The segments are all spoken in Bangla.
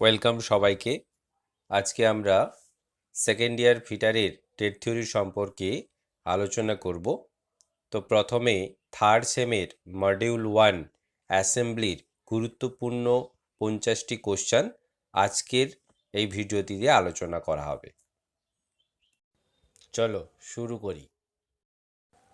ওয়েলকাম সবাইকে। আজকে আমরা সেকেন্ড ইয়ার ফিটারের ট্রেড থিওরি সম্পর্কে আলোচনা করব। তো প্রথমে থার্ড সেমের মডিউল 1 অ্যাসেম্বলির গুরুত্বপূর্ণ 50টি কোশ্চেন আজকের এই ভিডিওটি দিয়ে আলোচনা করা হবে। চলো শুরু করি।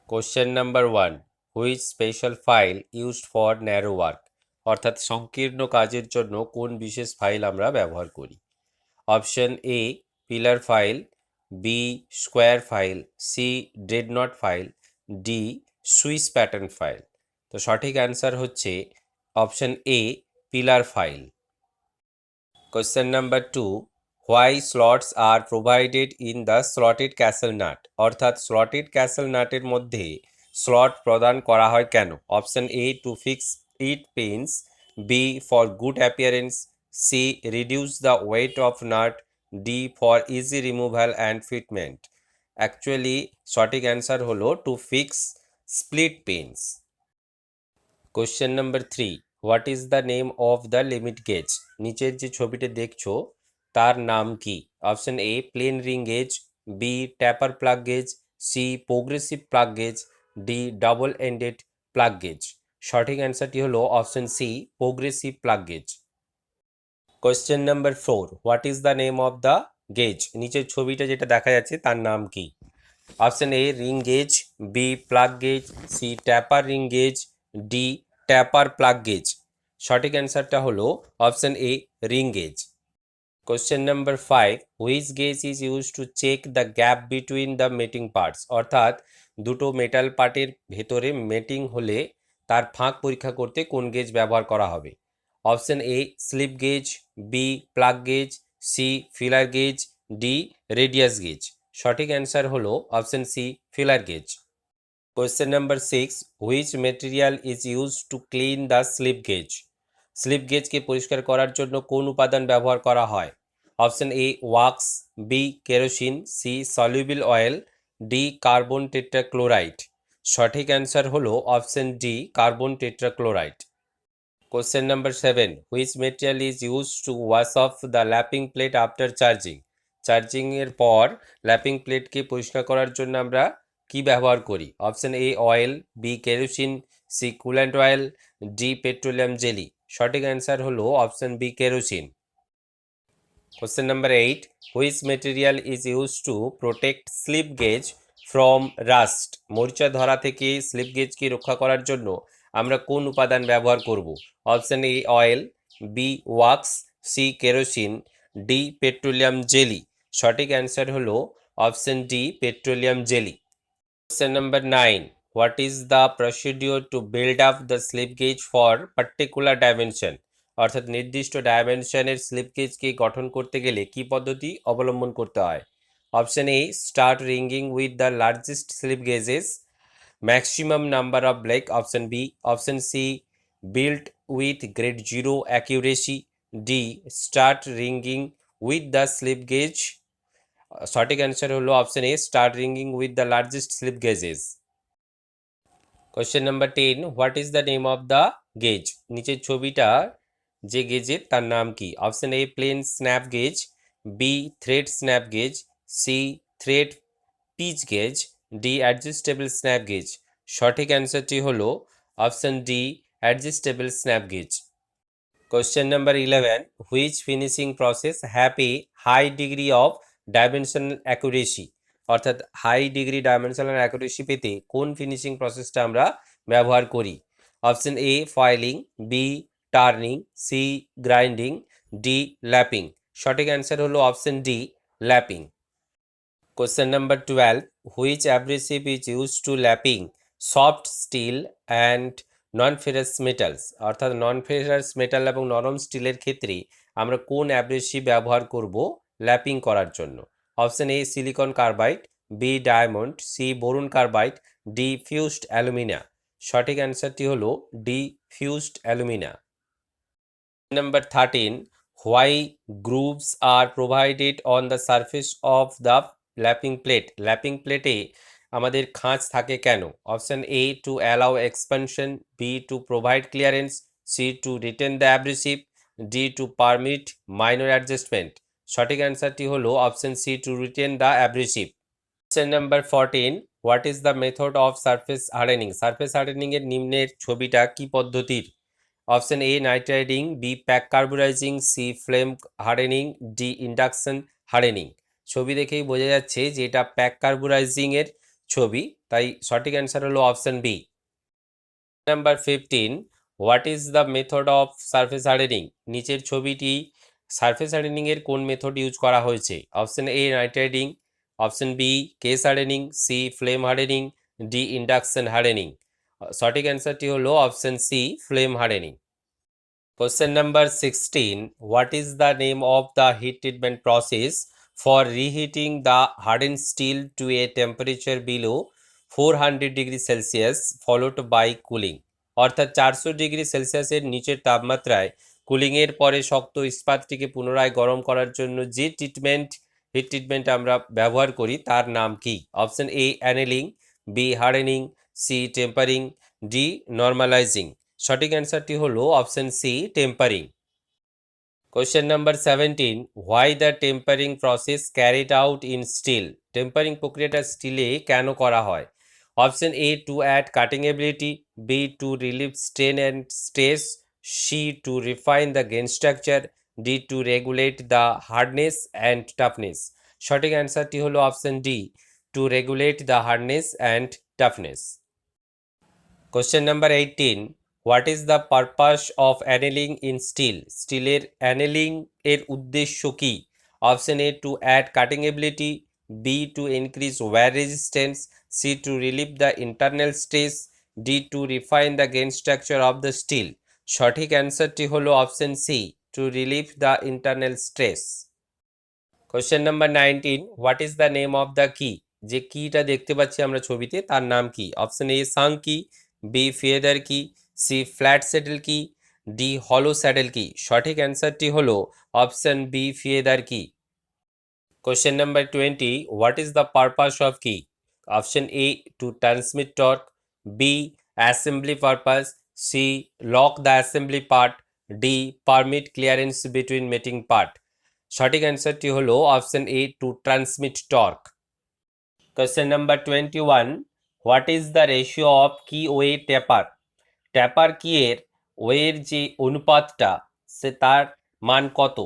Question number 1, which special file used for narrow work, অর্থাৎ সংকীর্ণ কাজের জন্য কোন বিশেষ ফাইল আমরা ব্যবহার করি? Option A pillar file, B square file, C dreadnought file, D Swiss pattern file. তো সঠিক অ্যান্সার হচ্ছে option A pillar file. Question number 2, why slots are provided in the slotted castle nut, অর্থাৎ স্লটেড ক্যাসেল নাটের মধ্যে স্লট প্রদান করা হয় কেন? Option A to fix it pins, B for good appearance, C reduce the weight of nut, D for easy removal and fitment. Actually সঠিক অ্যান্সার হলো to fix split pins. Question number 3, what is the name of the limit gauge, নিচের যে ছবিটি দেখছো তার নাম কি? Option A plain ring gauge, B taper plug gauge, C progressive plug gauge, D double ended plug gauge. সঠিক অ্যান্সারটি হলো option C progressive plug gauge. Question number 4, what is the name of the gauge, নিচের ছবিটা যেটা দেখা যাচ্ছে তার নাম কি? Option A ring gauge, B plug gauge, C taper ring gauge, D taper plug gauge. সঠিক অ্যান্সারটা হলো option A ring gauge. Question number 5, which gauge is use to check the gap between the mating parts, অর্থাৎ দুটো মেটাল পার্টের ভেতরে মেটিং হলে তার ফাঁক পরীক্ষা করতে কোন গেজ ব্যবহার করা হবে? Option A slip gauge, B plug gauge, C feeler gauge, D radius gauge. সঠিক অ্যান্সার হলো option C feeler gauge. Question number 6, which material is use to clean the slip gauge, slip গেজকে পরিষ্কার করার জন্য কোন উপাদান ব্যবহার করা হয়? Option A wax, B kerosene, C soluble oil, D carbon tetrachloride. সঠিক অ্যান্সার হলো option D carbon tetrachloride. Question number 7, which material is use to wash off the lapping plate after charging, চার্জিংয়ের পর ল্যাপিং প্লেটকে পরিষ্কার করার জন্য আমরা কি ব্যবহার করি? Option A oil, B kerosene, C coolant oil, D petroleum jelly. সঠিক অ্যান্সার হলো option B kerosene. Question number 8, which material is use to protect slip gauge from rust, মরিচা ধরা থেকে স্লিপ গেজকে রক্ষা করার জন্য আমরা কোন উপাদান ব্যবহার করব? Option A oil, B wax, C kerosene, D petroleum jelly. সঠিক অ্যান্সার হলো option D petroleum jelly. Question number 9, what is the procedure to build up the slip gauge for particular dimension, অর্থাৎ নির্দিষ্ট ডাইমেনশনের স্লিপ গেজকে গঠন করতে গেলে কি পদ্ধতি অবলম্বন করতে হয়? Option A start wringing with the largest slip gauges, maximum number of blocks. Option B, option C built with grade 0 accuracy, D start wringing with the slip gauge. সঠিক অ্যান্সার হলো option A start wringing with the largest slip gauges. Question number 10, what is the name of the gauge, নিচের ছবিটা যে গেজের তার নাম কি? Option A plain snap gauge, B thread snap gauge, C thread pitch gauge, D adjustable snap gauge. সঠিক অ্যান্সারটি হলো option D adjustable snap gauge. Question number 11, which finishing process have a high degree of dimensional accuracy, অর্থাৎ হাই ডিগ্রি ডাইমেনশনাল অ্যাকুরেসি পেতে কোন ফিনিশিং প্রসেসটা আমরা ব্যবহার করি? Option A foiling, B turning, C grinding, D lapping. সঠিক অ্যান্সার হলো option D lapping. Question number 12, which abrasive is use to lapping soft steel and non ferrous metals, অর্থাৎ নন ফেরাস মেটাল এবং নরম স্টিলের ক্ষেত্রে আমরা কোন অ্যাব্রেসিভ ব্যবহার করব ল্যাপিং করার জন্য? Option A silicon carbide, B diamond, C boron carbide, D fused alumina. সঠিক অ্যান্সারটি হলো D fused alumina. Number 13, why grooves are provided on the surface of the lapping plate, ল্যাপিং প্লেটে আমাদের খাঁজ থাকে কেন? Option A to allow expansion, B to provide clearance, C to retain the abrasive, D to permit minor adjustment. সঠিক অ্যান্সারটি হলো option C, to retain the abrasive. Question number 14, what is the method of surface hardening? Surface hardening এর নিম্নের ছবিটা কি পদ্ধতির? Option A nitriding, B pack carburising, C flame hardening, D induction hardening. ছবি দেখেই বোঝা যাচ্ছে যে এটা প্যাক কার্বুরাইজিং এর ছবি, তাই সঠিক অ্যান্সার হলো option B. Number 15, what is the method of surface hardening? নিচের ছবিটি সারফেস হার্ডেনিং এর কোন মেথড ইউজ করা হয়েছে? Option A nitriding, option B case hardening, C flame hardening, D induction hardening. সঠিক অ্যান্সারটি হলো option C, flame hardening. Question number 16, what is the name of the heat treatment process for reheating the hardened steel to a temperature below 400 degree Celsius followed by cooling? অর্থাৎ 400 ডিগ্রি সেলসিয়াসের নিচের তাপমাত্রায় কুলিংয়ের পরে শক্ত ইস্পাতটিকে পুনরায় গরম করার জন্য যে হিট ট্রিটমেন্ট আমরা ব্যবহার করি তার নাম কি? Option A annealing, B hardening, C tempering, D normalising. সঠিক অ্যান্সারটি হলো option C, tempering. Question number 17, why the tempering process carried out in steel? Tempering প্রক্রিয়াটা স্টিলে কেন করা হয়? Option A to add cutting ability, B to relieve strain and stress, C to refine the grain structure, D to regulate the hardness and toughness. সঠিক অ্যান্সারটি হলো option D, to regulate the hardness and toughness. Question number 18, what is the purpose of annealing in steel? স্টিলের অ্যানেলিং এর উদ্দেশ্য কি? Option A to add cutting ability, B to increase wear resistance, C to relieve the internal stress, D to refine the grain structure of the steel. সঠিক অ্যান্সারটি হলো option C, to relieve the internal stress. Question number 19, what is the name of the key? যে কিটা দেখতে পাচ্ছি আমরা ছবিতে তার নাম কি? Option A sunk key, B feather key, C flat saddle key, D hollow saddle key. সঠিক অ্যান্সারটি হলো option B feather key. Question number 20, what is the purpose of key? Option A to transmit torque, B assembly purpose, C lock the assembly part, D permit clearance between mating part. সঠিক অ্যান্সারটি হলো option A to transmit torque. Question number 21, what is the ratio of key way taper? Taper কিয়ের ওয়ের যে অনুপাতটা সে তার মান কত?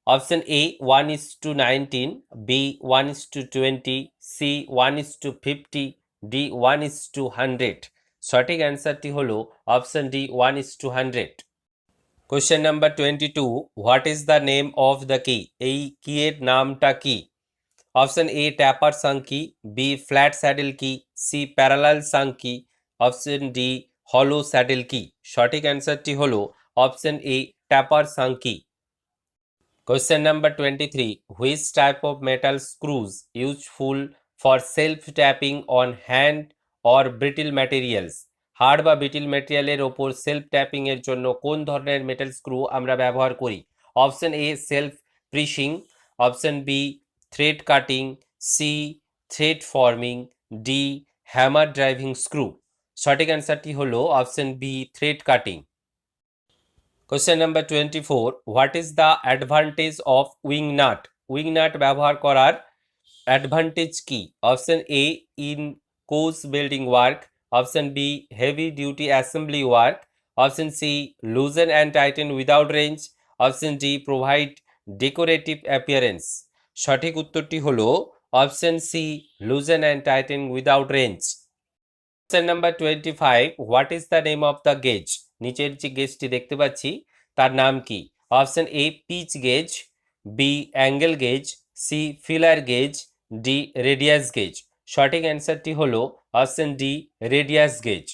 Option A 1:19, B 1:20, C 1:50, D 1:100। সঠিক অ্যান্সারটি হলো option D 1:100। Question number 22, what is the name of the key? এই কিয়ের নামটা কি? Option A taper sunk key, B flat saddle key, C parallel sunk key, option D hollow saddle key. সঠিক অ্যান্সারটি হলো option A taper sunk key. Question number 23, which type of metal screws useful for self tapping on hand or brittle materials? Hard বা ব্রিটিল ম্যাটেরিয়ালের ওপর সেলফ ট্যাপিং এর জন্য কোন ধরনের মেটাল স্ক্রু আমরা ব্যবহার করি? Option A self piercing, option B thread cutting, C thread forming, D hammer driving screw. সঠিক অ্যান্সারটি হলো option B thread cutting. Question number 24, what is the advantage of wing nut? Wing nut ব্যবহার করার অ্যাডভান্টেজ কি? Option A in close building work, option B heavy duty assembly work, option C loosen and tighten without wrench, option D provide decorative appearance. সঠিক উত্তরটি হলো option C loosen and tighten without wrench. Question number 25, what is the name of the gauge? নিচের যে গেজটি দেখতে পাচ্ছি তার নাম কি? Option A pitch gauge, B angle gauge, C feeler gauge, D radius gauge. সঠিক অ্যান্সারটি হলো option D radius gauge.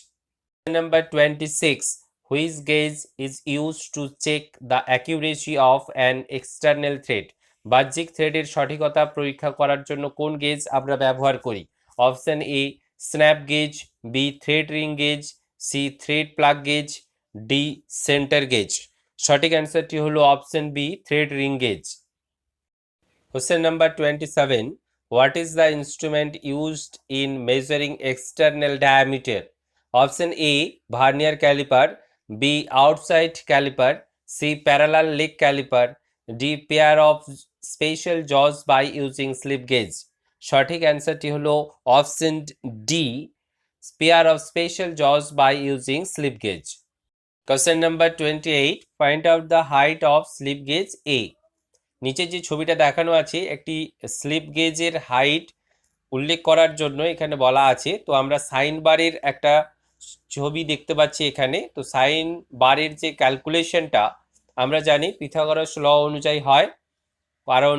Number 26, which gauge is use to check the accuracy of an external thread? বাহ্যিক থ্রেডের সঠিকতা পরীক্ষা করার জন্য কোন গেজ আমরা ব্যবহার করি? Option A snap gauge, B thread ring gauge, C thread plug gauge, D centre gauge. সঠিক অ্যান্সারটি হলো option B thread ring gauge. Question number 27, what is the instrument used in measuring external diameter? Option A vernier caliper, B outside caliper, C parallel leg caliper, D pair of special jaws by using slip gauge. সঠিক অ্যান্সারটি হলো option D, pair of special jaws by using slip gauge. Question number 28, find out the height of slip gauge A. নিচে যে ছবিটা দেখানো আছে একটি স্লিপ গেজের হাইট উল্লেখ করার জন্য এখানে বলা আছে। তো আমরা সাইন বারের একটা ছবি দেখতে পাচ্ছি এখানে। তো সাইন বারের যে ক্যালকুলেশনটা আমরা জানি পিথাগোরাস ল অনুযায়ী হয়, কারণ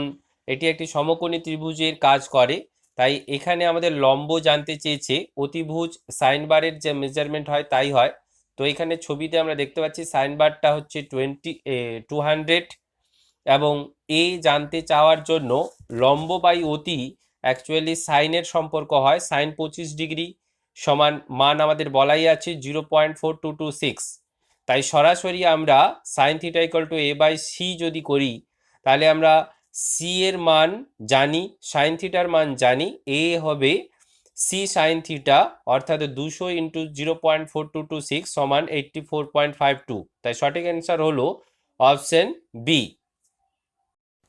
এটি একটি সমকোণী ত্রিভুজের কাজ করে। তাই এখানে আমাদের লম্ব জানতে চেয়েছে, অতিভুজ সাইন বারের যে মেজারমেন্ট হয় তাই হয়। তো এখানে ছবিতে আমরা দেখতে পাচ্ছি সাইন বারটা হচ্ছে 200 এবং এ জানতে চাওয়ার জন্য লম্ব বাই অতি অ্যাকচুয়ালি সাইনের সম্পর্ক হয়। সাইন 25 ডিগ্রি সমান মান আমাদের বলাই আছে 0.4226। তাই সরাসরি আমরা sine theta equal to A by C যদি করি তাহলে আমরা সি এর মান জানি, সাইন থিটার মান জানি। এ হবে সি সাইন থিটা, অর্থাৎ 200 ইন্টু 0.4226 সমান 84.52। তাই সঠিক অ্যান্সার হলো option B.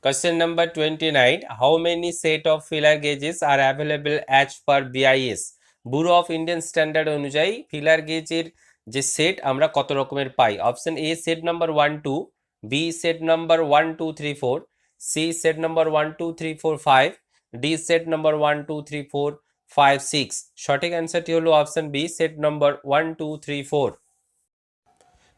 Question number 29, how many set of filler gauges are available as per BIS? Bureau of Indian standard অনুযায়ী ফিলার গেজের যে সেট আমরা কত রকমের পাই? Option A set number 1 2, B set number 1 2 3 4, C set number 1 2 3 4 5, D set number 1 2 3 4 5 6। সঠিক অ্যান্সারটি হলো option B set number 1 2 3 4।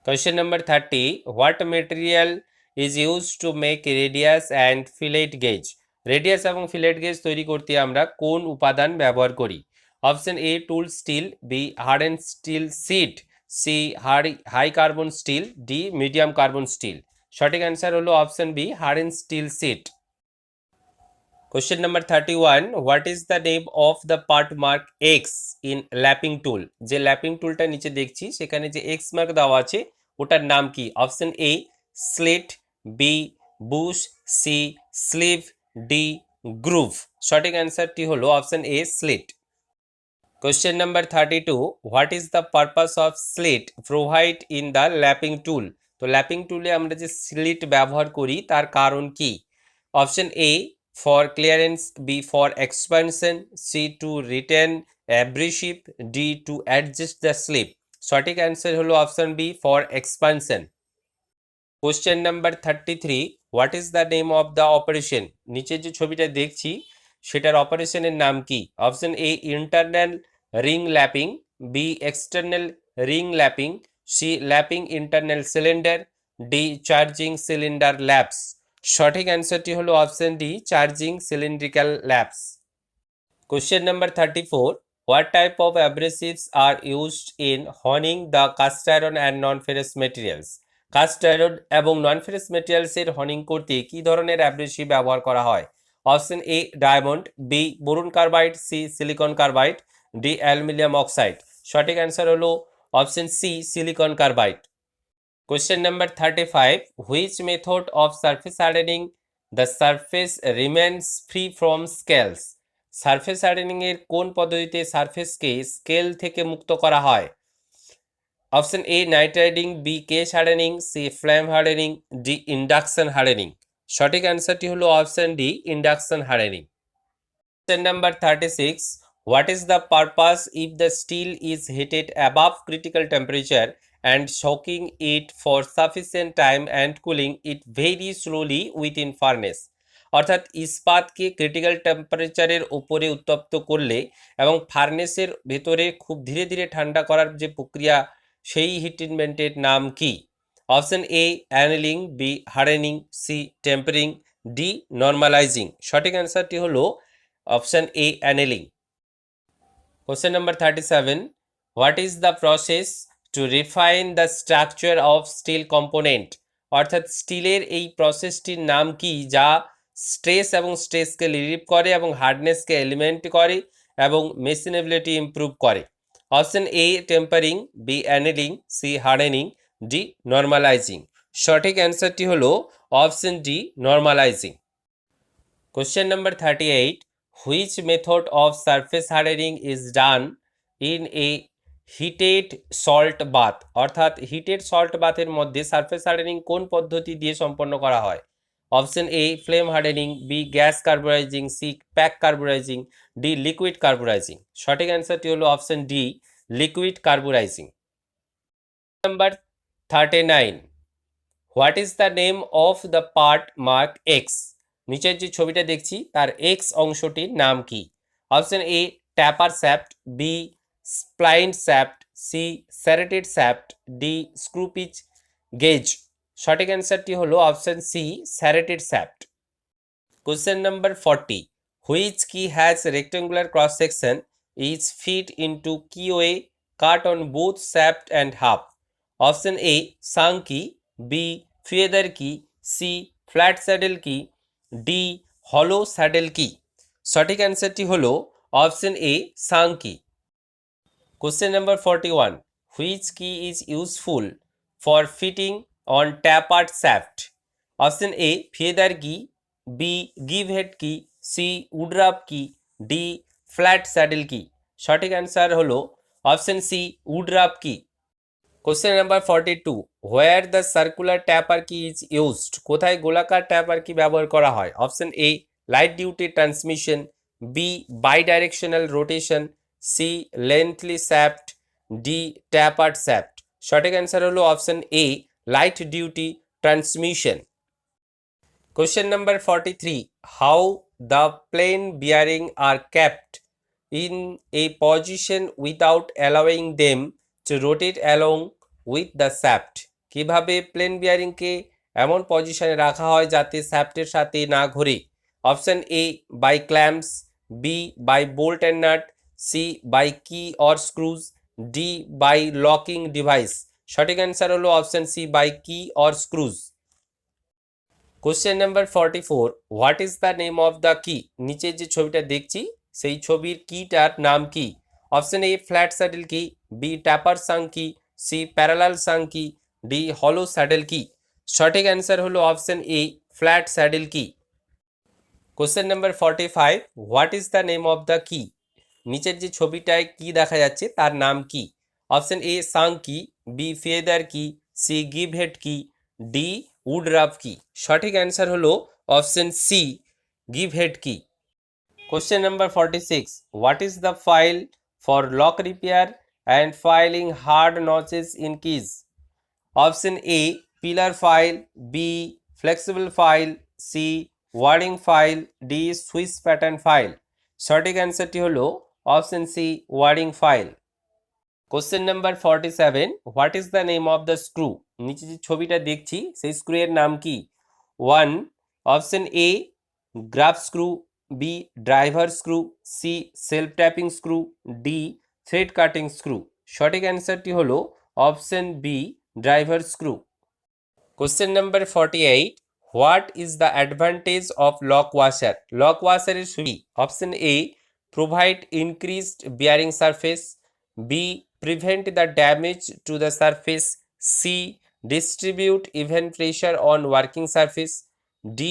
Question number 30, what material is used to make radius and fillet gauge? Radius এবং ফিলেট গেজ তৈরি করতে আমরা কোন উপাদান ব্যবহার করি? Option A tool steel, B harden steel sheet, C high carbon steel, D medium carbon steel. সঠিক অ্যান্সার হলো option B harden steel sheet. Question number 31, what is the name of the part mark X in lapping tool? যে ল্যাপিং টুলটা নিচে দেখছি সেখানে যে এক্স মার্ক দেওয়া আছে ওটার নাম কি? Option A slit, B bush, C sleeve, D groove. সঠিক অ্যান্সারটি হলো option A slit. Question number 32, what is the purpose of slit provide in the lapping tool? তো ল্যাপিং টুলে আমরা যে স্লিট ব্যবহার করি তার কারণ কি? Option A for clearance, B for expansion, C to retain abrasive, D to adjust the slip. সঠিক অ্যান্সার হলো option B for expansion. Question number 33, what is the name of the operation? নিচে যে ছবিটা দেখছি সেটার অপারেশনের নাম কি? Option A internal ring lapping, B external ring lapping, C lapping internal cylinder, D charging cylinder laps. সঠিক অ্যান্সারটি হলো option D charging cylindrical laps. Question number 34, what type of abrasives are used in honing the cast iron and non-ferrous materials? Cast iron এবং নন ফেরাস মেটেরিয়ালসের হনিং করতে কি ধরনের অ্যাব্রেসিভ ব্যবহার করা হয়? Option A diamond, B boron carbide, C silicon carbide, D aluminium oxide. সঠিক অ্যান্সার হলো option C silicon carbide. Question number 35, which method of surface hardening the surface remains free from scales? Surface hardening এর কোন পদ্ধতিতে সারফেসকে স্কেল থেকে মুক্ত করা হয়? Option A nitriding, B case hardening, C flame hardening, D induction hardening. সঠিক অ্যান্সারটি হলো option D induction hardening. Question number 36, what is the purpose if the steel is heated above critical temperature and soaking it for sufficient time and cooling it very slowly within furnace? অর্থাৎ ইস্পাতকে ক্রিটিক্যাল টেম্পারেচারের উপরে উত্তপ্ত করলে এবং ফার্নেসের ভেতরে খুব ধীরে ধীরে ঠান্ডা করার যে প্রক্রিয়া সেই হিট ট্রিটমেন্টের নাম কি? Option A annealing, B hardening, C tempering, D normalising. সঠিক অ্যান্সারটি হলো option A annealing. Question number 37, what is the process to refine the structure of steel component? অর্থাৎ স্টিলের এই প্রসেসটির নাম কি যা স্ট্রেস এবং স্ট্রেসকে রিলিভ করে এবং হার্ডনেসকে এলিমেন্ট করে এবং মেশিনেবিলিটি ইমপ্রুভ করে? Option A tempering, B annealing, C hardening, D normalising. সঠিক অ্যান্সারটি হলো option D normalizing. Question number 38, which method of surface hardening is done in a heated salt bath, অর্থাৎ হিটেড সল্ট বাথের মধ্যে সারফেস হার্ডেনিং কোন পদ্ধতি দিয়ে সম্পন্ন করা হয়? Option A flame hardening, B gas carburizing, C pack carburizing, D liquid carburizing. সঠিক অ্যান্সারটি হলো option D liquid carburizing. Number 39, what is the name of the part mark X? নিচের যে ছবিটা দেখছি তার এক্স অংশটির নাম কি? Option A taper shaft, B splined shaft, C serrated shaft, D screw pitch gauge. সঠিক অ্যান্সারটি হলো option C serrated shaft. Question number 40, which key has rectangular cross section is fit into key way cut on both shaft and half? Option A sunk key, B feather key, C flat saddle key, D hollow saddle key. সঠিক অ্যান্সারটি হলো option A sunk key. Question number 41, which key is useful for fitting on tapered shaft? Option A feather key, B give head কি, সি উডরাপ কি, ডি ফ্ল্যাট স্যাডেল কি। সঠিক অ্যান্সার হলো option C woodruff key. Question number 42, where the circular taper key is used? কোথায় গোলাকার ট্যাপার কি ব্যবহার করা হয়? Option A light duty transmission, B bidirectional rotation, C lengthy shaft, D tapered shaft. সঠিক অ্যান্সার হলো option A light duty transmission. Question number 43, how the plain bearing are kept in a position without allowing them to rotate along with the shaft? কিভাবে প্লেন বিয়ারিংকে এমন পজিশনে রাখা হয় যাতে শ্যাফটের সাথে না ঘোরে? Option A by clamps, B by bolt and nut, C by key or screws, D by locking device. সঠিক অ্যান্সার হলো option C by key or screws. Question number 44, what is the name of the key? নিচের যে ছবিটা দেখছি সেই ছবির কিটার নাম কি? অপশন এ ফ্ল্যাট স্যাডেল কি, বি ট্যাপার সাং কি, সি প্যারালাল সাং কি, ডি হলো স্যাডেল কি। সঠিক অ্যান্সার হলো অপশন এ ফ্ল্যাট স্যাডেল কি। Question number 45, what is the name of the key? নিচের যে ছবিটায় কি দেখা যাচ্ছে তার নাম কি? Option A sunk key, B feather key, C গিভ head key, D woodruff key. সঠিক অ্যান্সার হলো অপশন সি গিভ head key. Question number 46, what is the file for lock repair and filing hard notches in keys? Option A pillar file, B flexible file, C warding file, D Swiss pattern file. সঠিক অ্যান্সারটি হলো option C warding file. Question number 47, what is the name of the screw? নিচে যে ছবিটা দেখছি সেই স্ক্রু এর নাম কি? 1 option A grub screw, B driver screw, C self tapping screw, D thread cutting screw. সঠিক অ্যান্সারটি হলো option B driver screw. Question number 48, what is the advantage of lock washer? Lock ওয়াশারের সুবিধা? Option A provide increased bearing surface, B prevent the damage to the surface, C distribute even pressure on working surface, D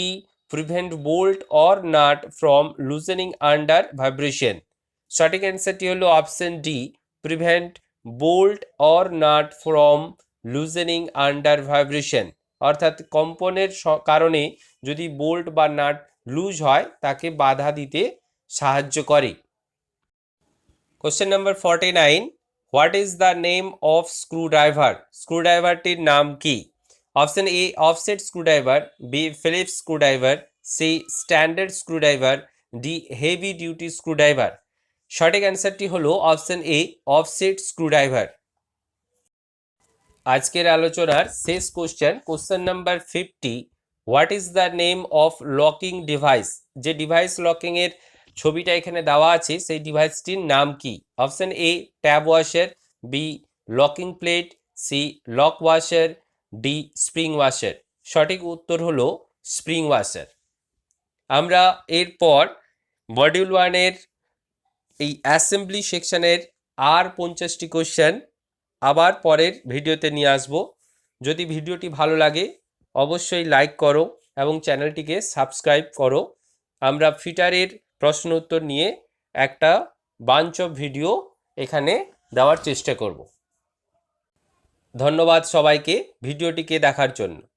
prevent bolt or nut from loosening under vibration। সঠিক অ্যান্সারটি হলো option D prevent bolt or nut from loosening under vibration, অর্থাৎ কম্পনের কারণে যদি বোল্ট বা নাট লুজ হয় তাকে বাধা দিতে সাহায্য করে। Question number 49, what is the name of screwdriver? স্ক্রুড্রাইভারটির নাম কি? Option A offset screwdriver, B Phillips screwdriver, C standard screwdriver, D heavy duty screwdriver. সঠিক অ্যান্সারটি হলো অপশন এ অফসেট স্ক্রুড্রাইভার। আজকের আলোচনার শেষ question, question number 50, what is the name of locking device? যে ডিভাইস লকিং এর ছবিটা এখানে দেওয়া আছে সেই ডিভাইসটির নাম কি? Option A tab washer, B locking plate, C lock washer, D spring washer. সঠিক উত্তর হলো স্প্রিং ওয়াশার। আমরা এরপর মডিউল 1-এর এই অ্যাসেম্বলি সেকশনের আর 50টি কোশ্চেন আবার পরের ভিডিওতে নিয়ে আসব। যদি ভিডিওটি ভালো লাগে অবশ্যই লাইক করো এবং চ্যানেলটিকে সাবস্ক্রাইব করো। আমরা ফিটারের প্রশ্ন উত্তর নিয়ে একটা বাঞ্চ অফ ভিডিও এখানে দেওয়ার চেষ্টা করব। ধন্যবাদ সবাইকে ভিডিওটিকে দেখার জন্য।